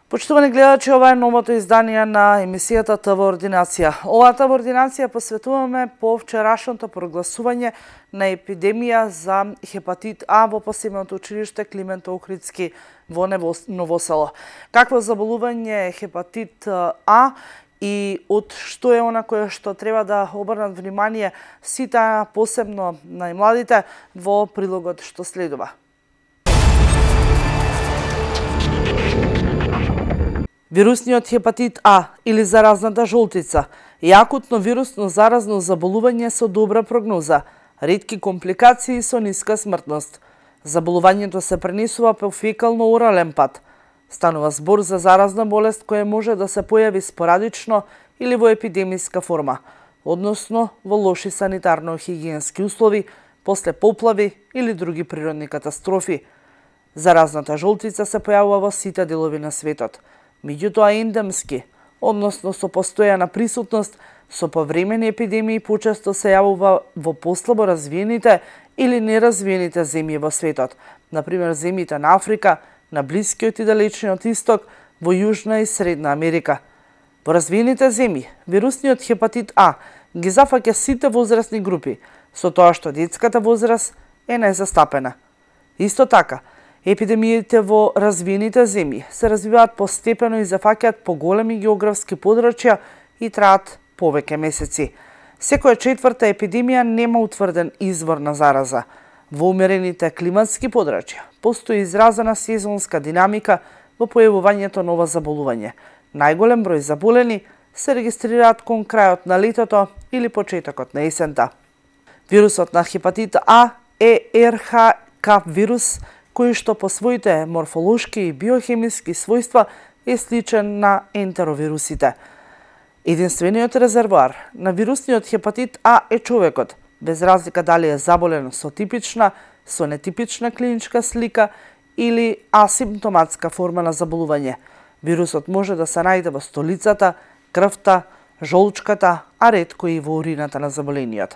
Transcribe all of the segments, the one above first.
Почитувани гледачи, ова е новото издание на емисијата ТВ Ординација. Оваа ТВ Ординација посветуваме по вчерашното прогласување на епидемија за хепатит А во посебното училиште Климент Охридски во Ново Село. Какво заболување е хепатит А и од што е она кое што треба да обрнат внимание сите, посебно најмладите, во прилогот што следува. Вирусниот хепатит А или заразната жолтица е акутно вирусно заразно заболување со добра прогноза, ретки компликации со ниска смртност. Заболувањето се пренесува по фекално-орален пат. Станува збор за заразна болест која може да се појави спорадично или во епидемиска форма, односно во лоши санитарно-хигиенски услови, после поплави или други природни катастрофи. Заразната жолтица се појавува во сите делови на светот. Меѓутоа ендемски, односно со постојана присутност, со повремени епидемии почесто се јавува во послабо развиените или неразвиените земји во светот, например земјите на Африка, на Блискиот и Далечниот Исток, во Јужна и Средна Америка. Во развиените земји, вирусниот хепатит А ги зафаќа сите возрастни групи, со тоа што детската возраст е најзастапена. Исто така, епидемиите во развиените земји се развиваат постепено и зафаќаат поголеми географски подрачја и траат повеќе месеци. Секоја четврта епидемија нема утврден извор на зараза. Во умерените климатски подрачја постои изразена сезонска динамика во појавувањето на ова заболување. Најголем број заболени се регистрираат кон крајот на летото или почетокот на есента. Вирусот на хепатит А е РХК вирус, кој што по своите морфолошки и биохемиски својства е сличен на ентеровирусите. Единствениот резервоар на вирусниот хепатит А е човекот, без разлика дали е заболен со типична, со нетипична клиничка слика или асимптоматска форма на заболување. Вирусот може да се најде во столицата, крвта, жолчката, а ретко и во урината на заболениот.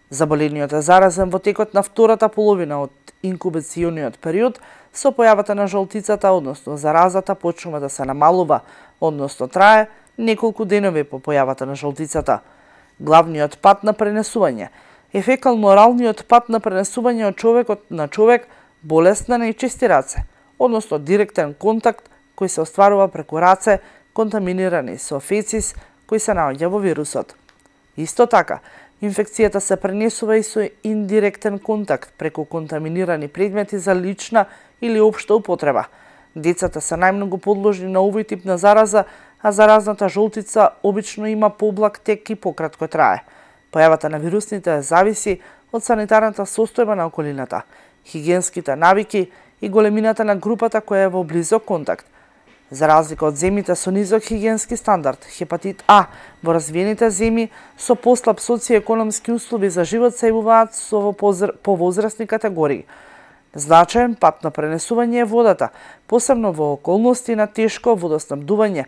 Заболениот е заразен во текот на втората половина од инкубациониот период, со појавата на жолтицата, односно заразата, почнува да се намалува, односно трае неколку денови по појавата на жолтицата. Главниот пат на пренесување е фекално-оралниот пат на пренесување од човекот на човек, болест на нечисти раце, односно директен контакт кој се остварува преку раце контаминирани со фецис кој се наоѓа во вирусот. Исто така, инфекцијата се пренесува и со индиректен контакт преку контаминирани предмети за лична или општа употреба. Децата се најмногу подложни на овој тип на зараза, а заразната жолтица обично има поблак тек и пократко трае. Појавата на вирусните зависи од санитарната состојба на околината, хигиенските навики и големината на групата која е во близок контакт. За разлика од земјите со низок хигиенски стандард, хепатит А во развиените земји со послаб социјекономски услови за живот се јавуваат со повозрастни категории. Значаен пат на пренесување е водата, посебно во околности на тешко водоснабдување.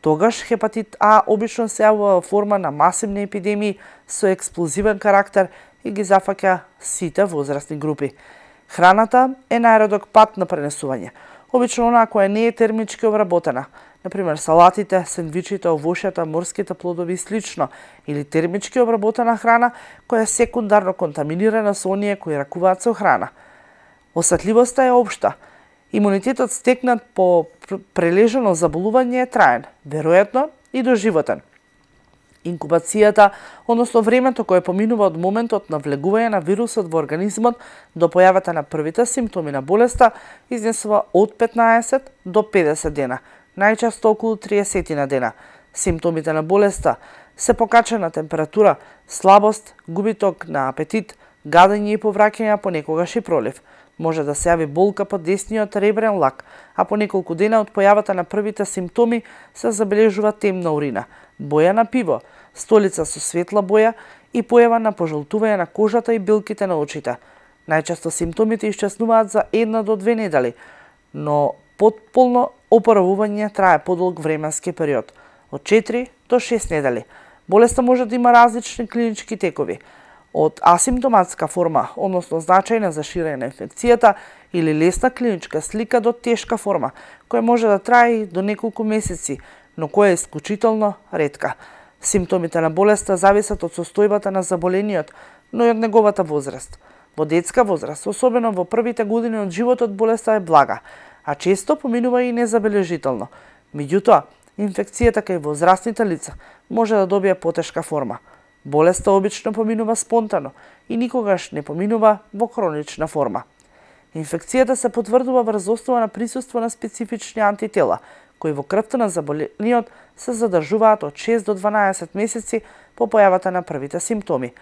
Тогаш хепатит А обично се јавува во форма на масивни епидемии со експлозивен карактер и ги зафаќа сите возрастни групи. Храната е најредок пат на пренесување. Обично онаа која не е термички обработена, например салатите, сендвичите, овошјата, морските плодови и слично, или термички обработена храна која е секундарно контаминирана со оние кои ракуваат со храна. Осетливоста е општа. Имунитетот стекнат по прележано заболување е траен, веројатно и доживотен. Инкубацијата, односно времето кое поминува од моментот на влегување на вирусот во организмот до појавата на првите симптоми на болеста, изнесува од 15 до 50 дена, најчесто околу 30 на дена. Симптомите на болеста се покачена температура, слабост, губиток на апетит, гадење и повраќање, понекогаш и пролив. Може да се јави болка под десниот ребрен лак, а по неколку дена од појавата на првите симптоми се забележува темна урина, боја на пиво, столица со светла боја и појава на пожолтување на кожата и билките на очите. Најчесто симптомите исчезнуваат за 1 до 2 недели, но потполно опоравување трае подолг временски период, од 4 до 6 недели. Болеста може да има различни клинички текови, од асимптоматска форма, односно значајна за ширење на инфекцијата, или лесна клиничка слика до тешка форма, која може да трае и до неколку месеци, но која е исклучително ретка. Симптомите на болеста зависат од состојбата на заболениот, но и од неговата возраст. Во детска возраст, особено во првите години од животот, болеста е блага, а често поминува и незабележително. Меѓутоа, инфекцијата кај возрастните лица може да добие потешка форма. Болеста обично поминува спонтано и никогаш не поминува во хронична форма. Инфекцијата се потврдува врз основа на присуство на специфични антитела, кои во крвта на заболениот се задржуваат од 6 до 12 месеци по појавата на првите симптоми.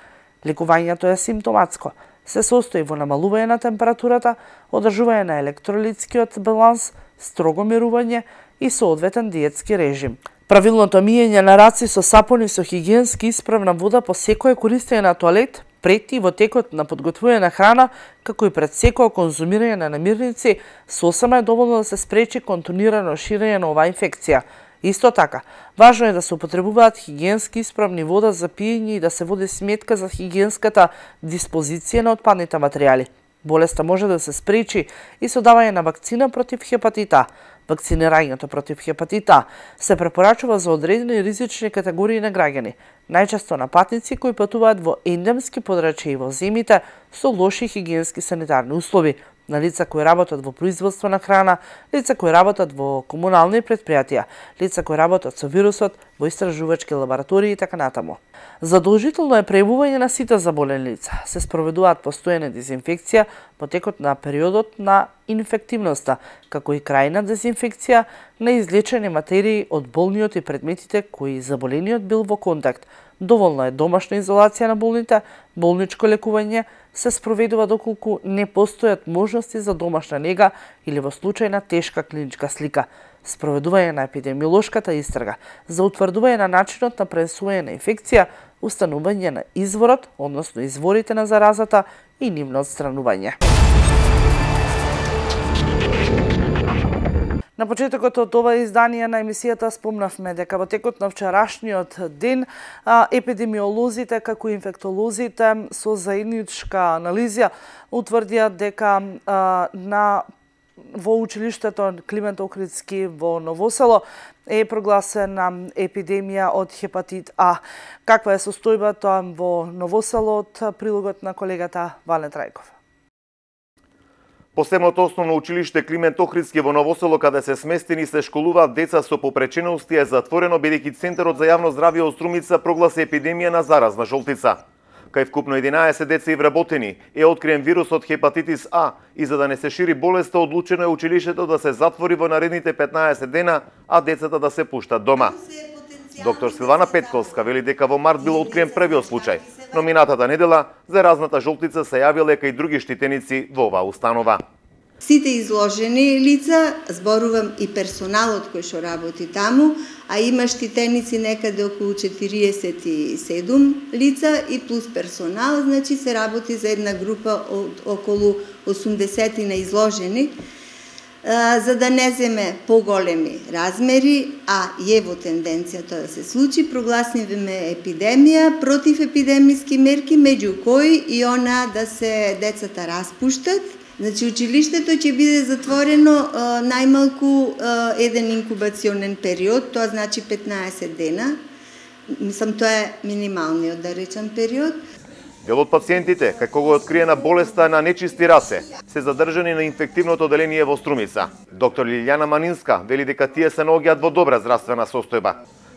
Лекувањето е симптоматско, се состои во намалување на температурата, одржување на електролитскиот баланс, строго мерување и соодветен диетски режим. Правилното миење на раци со сапони со хигиенски исправна вода по секое користење на тоалет, пред и во текот на подготвување на храна, како и пред секое конзумирање на намирници, сосема е доволно да се спречи континуирано ширење на оваа инфекција. Исто така, важно е да се употребуваат хигиенски исправни вода за пиење и да се води сметка за хигиенската диспозиција на отпадните материјали. Болеста може да се спречи и со давање на вакцина против хепатит А. Вакцинирањето против хепатит А се препорачува за одредени ризични категории на граѓани, најчесто на патници кои патуваат во ендемски подрачја и во земите со лоши хигиенски санитарни услови, на лица кои работат во производство на храна, лица кои работат во комунални предпријатија, лица кои работат со вирусот во истражувачки лаборатории и така натаму. Задолжително е прејавување на сите заболени лица. Се спроведуваат постојана дезинфекција во текот на периодот на инфективноста, како и крајна дезинфекција на излечени материи од болниот и предметите кои заболениот бил во контакт. Доволна е домашна изолација на болните, болничко лекување се спроведува доколку не постојат можности за домашна нега или во случај на тешка клиничка слика. Спроведување на епидемиолошката истрага за утврдување на начинот на пренесување на инфекција, установување на изворот, односно изворите на заразата и нивно отстранување. На почетокот од ова издание на емисијата спомнавме дека во текот на вчерашниот ден епидемиолозите како инфектолозите со заедничка анализа утврдија дека во училиштето Климент Охридски во Ново село е прогласена епидемија од хепатит А. Каква е состојбата во Ново село од прилогот на колегата Вален Трајков? Посебното основно училиште Климент Охридски во Ново село, каде се сместени се школуваат деца со попречености, е затворено бидејќи Центарот за јавно здравје од Струмица прогласи епидемија на заразна жолтица. Кај вкупно 11 деца и вработени е откриен вирусот хепатитис А и за да не се шири болеста, одлучено е училиштето да се затвори во наредните 15 дена, а децата да се пуштат дома. Доктор Силвана Петковска вели дека во март бил откриен првиот случај, но минатата недела заразната жолтица се јавила кај други штитеници во оваа установа. Сите изложени лица, зборувам и персоналот кој што работи таму, а има штитеници некаде околу 47 лица и плюс персонал, значи се работи за една група од околу 80 на изложени, за да не земе поголеми размери, а е во тенденција тоа да се случи, прогласивме епидемија, противепидемиски мерки, меѓу кои и она да се децата распуштат. Значи, училиштето ќе биде затворено најмалку еден инкубационен период, тоа значи 15 дена. Мислам, тоа е минималниот, да речам, период. Дел од пациентите, кај кого е откриена болеста на нечисти раце, се задржани на инфективното оделение во Струмица. Доктор Лилјана Манинска вели дека тие се наоѓаат во добра здравствена состојба.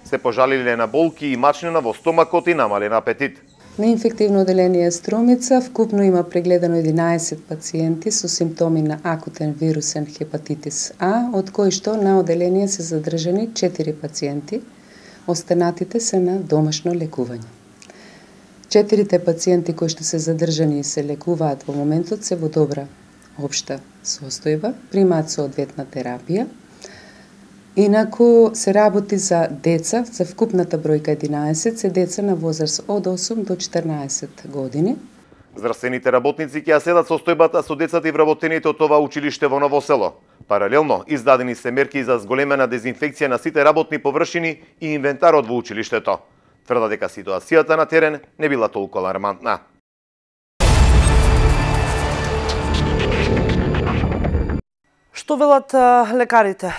Се пожалиле на болки и мачнина во стомакот и намален апетит. На инфективно оделение Струмица вкупно има прегледано 11 пациенти со симптоми на акутен вирусен хепатитис А, од кои што на оделение се задржани 4 пациенти, останатите се на домашно лекување. 4 пациенти кои што се задржани и се лекуваат во моментот се во добра општа состојба, примаат соодветна терапија. Инаку се работи за деца, за вкупната бројка 11, се деца на возраст од 8 до 14 години. Здравствените работници ќе ја следат состојбата со децата и вработените од ова училиште во Ново село. Паралелно, издадени се мерки за зголемена дезинфекција на сите работни површини и инвентарот во училиштето. Тврда дека ситуацијата на терен не била толку алармантна. Што велат лекарите?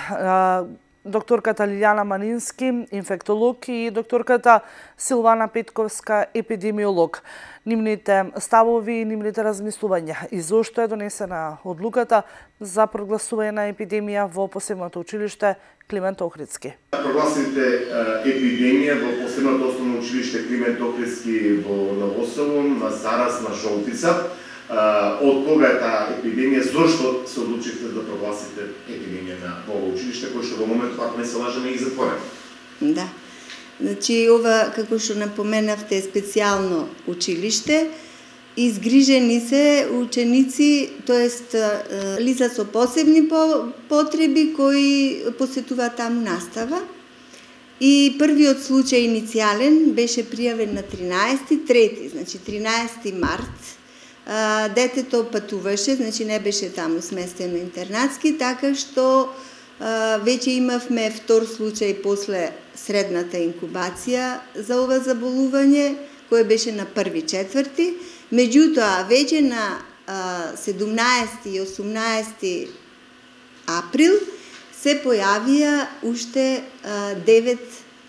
Докторката Лилјана Манински, инфектолог, и докторката Силвана Петковска, епидемиолог. Нивните ставови и нивните размислувања и зошто е донесена одлуката за прогласување на епидемија во посебното училиште Климент Охридски. Прогласите епидемија во посебното основно училиште Климент Охридски во Новосело на заразна жолтица. Од кога е таа епидемија, зошто се одлучивте да прогласите епидемија на ово училиште, кој што во моментот, ако не се лажеме, и затворено? Да. Значи, ова, како што напоменавте, е специјално училиште. Изгрижени се ученици, тоест лица со посебни потреби кои посетуваат таму настава. И првиот случај иницијален беше пријавен на 13.3, значи 13 март. Детето патуваше, значи не беше таму сместено интернатски, така што веќе имавме втор случај после средната инкубација за ова заболување, кој беше на 1.4. Меѓутоа, веќе на 17 и 18 април се појавија уште 9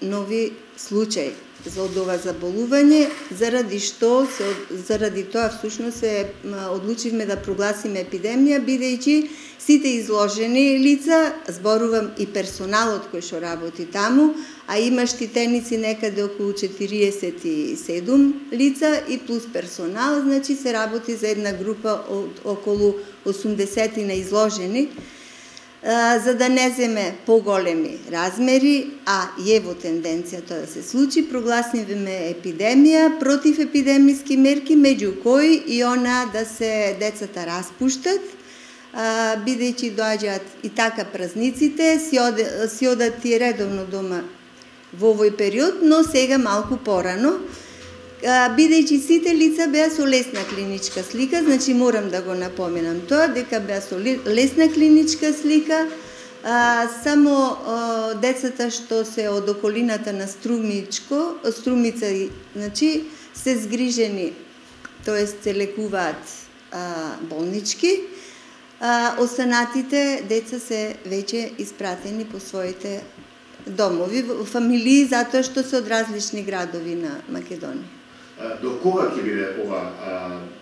нови случаи за ова заболување, заради тоа всушност се одлучивме да прогласиме епидемија, бидејќи сите изложени лица, зборувам и персоналот кој што работи таму, а има штитеници некаде околу 47 лица и плюс персонал, значи се работи за една група од околу 80 на изложени. За да не земе поголеми размери, а е во тенденција тоа да се случи, прогласивме епидемија, противепидемиски мерки, меѓу кои и она да се децата распуштат, бидејќи доаѓаат и така празниците, си одат и редовно дома во овој период, но сега малку порано, бидејќи сите лица беа со лесна клиничка слика, значи морам да го напоменам тоа, дека беа со лесна клиничка слика, само децата што се од околината на Струмица, значи се згрижени, тоест се лекуваат болнички, останатите деца се веќе испратени по своите домови, фамилии, затоа што се од различни градови на Македонија. До кога ќе биде ова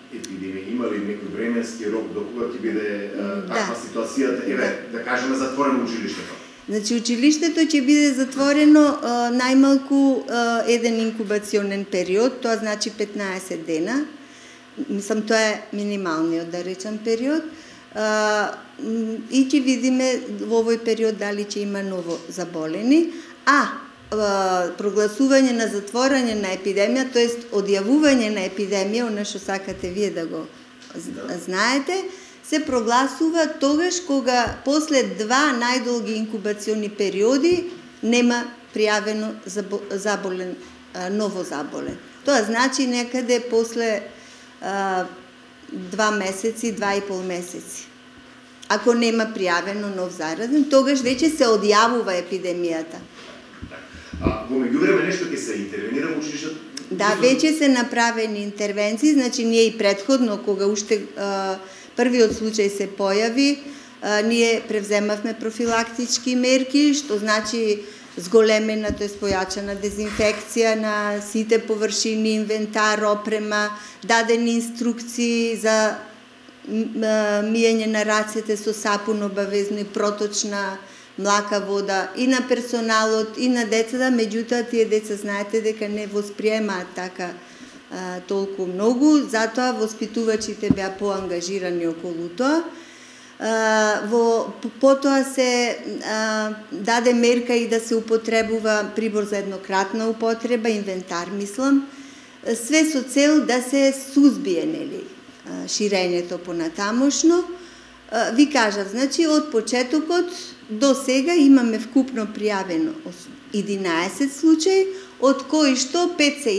епидемија? Има ли некој временски рок до кога ќе биде таква ситуацијата? Еве, да кажеме, затворено училиштето. Значи, училиштето ќе биде затворено најмалку еден инкубационен период, тоа значи 15 дена. Мислам, тоа е минималниот, да речам, период. И ќе видиме во овој период дали ќе има ново заболени. Прогласување на затворање на епидемија, тоест одјавување на епидемија, она што сакате вие да го знаете, се прогласува тогаш кога после 2 најдолги инкубациони периоди нема пријавено ново заболен. Тоа значи некаде после 2 месеци, 2,5 месеци. Ако нема пријавено нов заразен, тогаш веќе се одјавува епидемијата. Во меѓувреме нешто ќе се интервенира во училиштето? Да, веќе се направени интервенции, значи ние и претходно, кога уште првиот случај се појави, ние превземавме профилактички мерки, што значи зголемена, тоест појачана дезинфекција на сите површини, инвентар, опрема, дадени инструкции за мијање на рацете со сапун обавезно и проточна млака вода и на персоналот и на децата, меѓутоа тие деца знаете дека не восприемаат така толку многу, затоа воспитувачите беа поангажирани околу тоа. Потоа се даде мерка и да се употребува прибор за еднократна употреба, инвентар, мислам, све со цел да се сузбие, нели, ширењето понатамошно. Ви кажав, значи, од почетокот до сега имаме вкупно пријавено 11 случаи, од кои што 5 се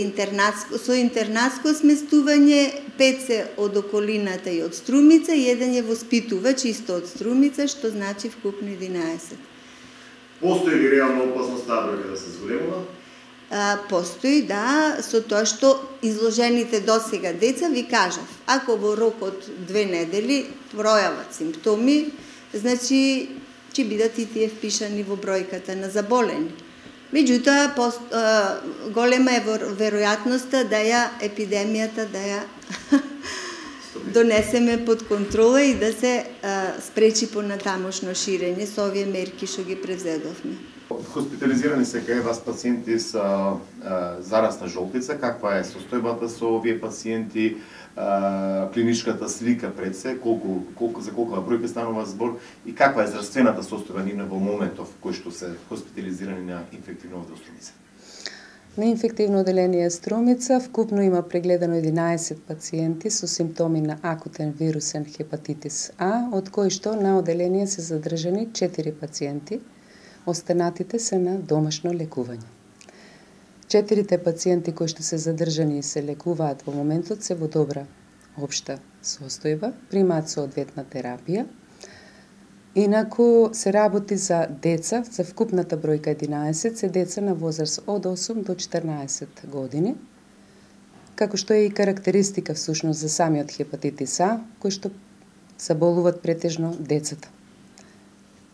со интернатско сместување, 5 се од околината и од Струмица, и еден е воспитувач исто од Струмица, што значи вкупно 11. Постои ли реална опасност таа бројка да се зголемува? Постои, да, со тоа што изложените досега деца, ви кажав, ако во рок од 2 недели пројават симптоми, значи ќе бидат и тие впишани во бројката на заболени. Меѓутоа, голема е веројатноста да ја епидемијата да ја донесеме под контрола и да се спречи понатамошно ширење со овие мерки што ги превзедовме. Хоспитализирани се кај вас пациенти со заразна жолтица, каква е состојбата со овие пациенти, клиничката слика пред се, за колкова бројка станува збор и каква е здравствената состојба нивна во моментов кој што се хоспитализирани на инфективно одделение Струмица? На инфективно одделение Струмица вкупно има прегледано 11 пациенти со симптоми на акутен вирусен хепатитис А, од кои што на одделение се задржани 4 пациенти, останатите се на домашно лекување. 4 пациенти кои што се задржани и се лекуваат во моментот се во добра општа состојба, примаат соодветна терапија. Инаку се работи за деца, за вкупната бројка 11, се деца на возраст од 8 до 14 години, како што е и карактеристика всушност за самиот хепатитис А, кој што заболуваат претежно децата.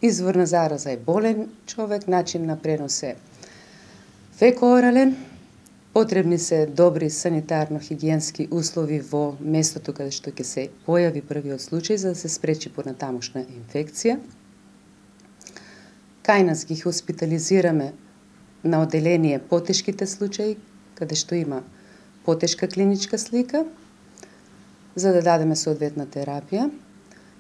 Извор на зараза е болен човек, начин на пренос е феко-орален, потребни се добри санитарно-хигиенски услови во местото каде што ќе се појави првиот случај за да се спречи понатамошна инфекција. Кај нас ги хоспитализираме на одделение потешките случаи, каде што има потешка клиничка слика, за да дадеме соодветна терапија.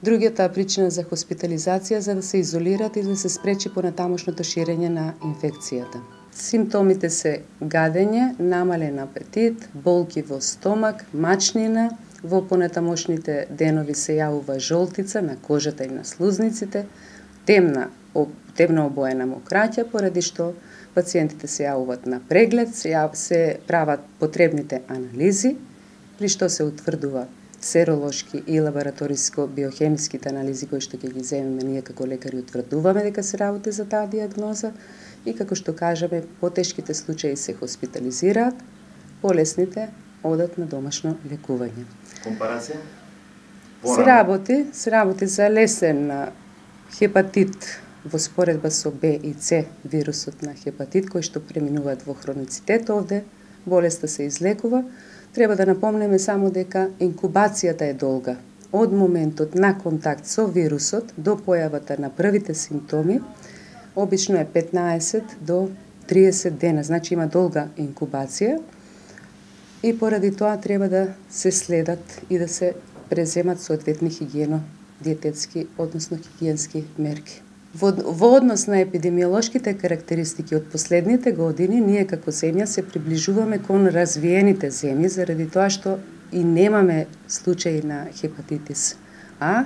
Другата причина за хоспитализација за да се изолираат и да се спречи понатамошното ширење на инфекцијата. Симптомите се гадење, намален апетит, болки во стомак, мачнина, во понатамошните денови се јавува жолтица на кожата и на слузниците, темна обоена мокраќа, поради што пациентите се јавуваат на преглед, се прават потребните анализи, при што се утврдува серолошки и лабораториско-биохемиските анализи кои што ќе ги земеме ние како лекари утврдуваме дека се работи за таа диагноза и како што кажаме, потешките случаи се хоспитализираат, полесните одат на домашно лекување. Компарација? Се работи за лесен хепатит во споредба со Б и С вирусот на хепатит кој што преминуваат во хроницитет овде, болеста се излекува. Треба да напомнеме само дека инкубацијата е долга. Од моментот на контакт со вирусот до појавата на првите симптоми, обично е 15 до 30 дена, значи има долга инкубација и поради тоа треба да се следат и да се преземат соодветни хигиено-диететски, односно хигиенски мерки. Во однос на епидемиолошките карактеристики од последните години, ние како земја се приближуваме кон развиените земји, заради тоа што и немаме случаи на хепатитис А.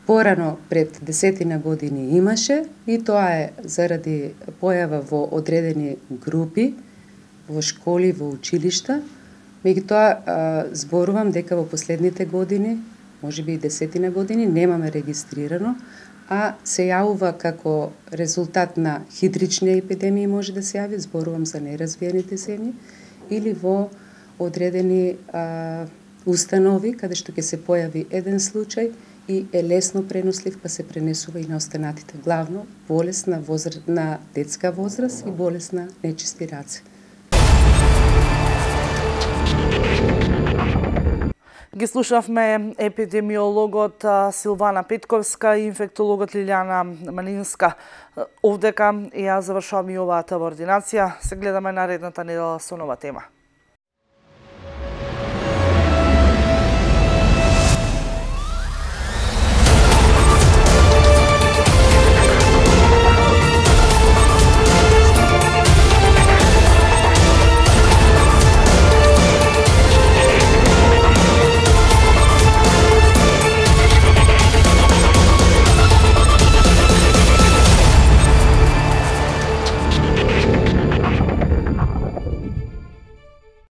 Порано пред 10 години имаше и тоа е заради појава во одредени групи, во школи, во училишта. Меѓутоа зборувам дека во последните години, можеби и 10 години, немаме регистрирано, а се јавува како резултат на хидрични епидемии може да се јави, зборувам за неразвиените земји, или во одредени установи каде што ќе се појави еден случај и е лесно пренослив, па се пренесува и на останатите. Главно болест на детска возраст и болест на нечисти раце. Ги слушавме епидемиологот Силвана Петковска и инфектологот Лилјана Малинска. Овдека ја завршувам и оваата ординација. Се гледаме наредната недела со нова тема.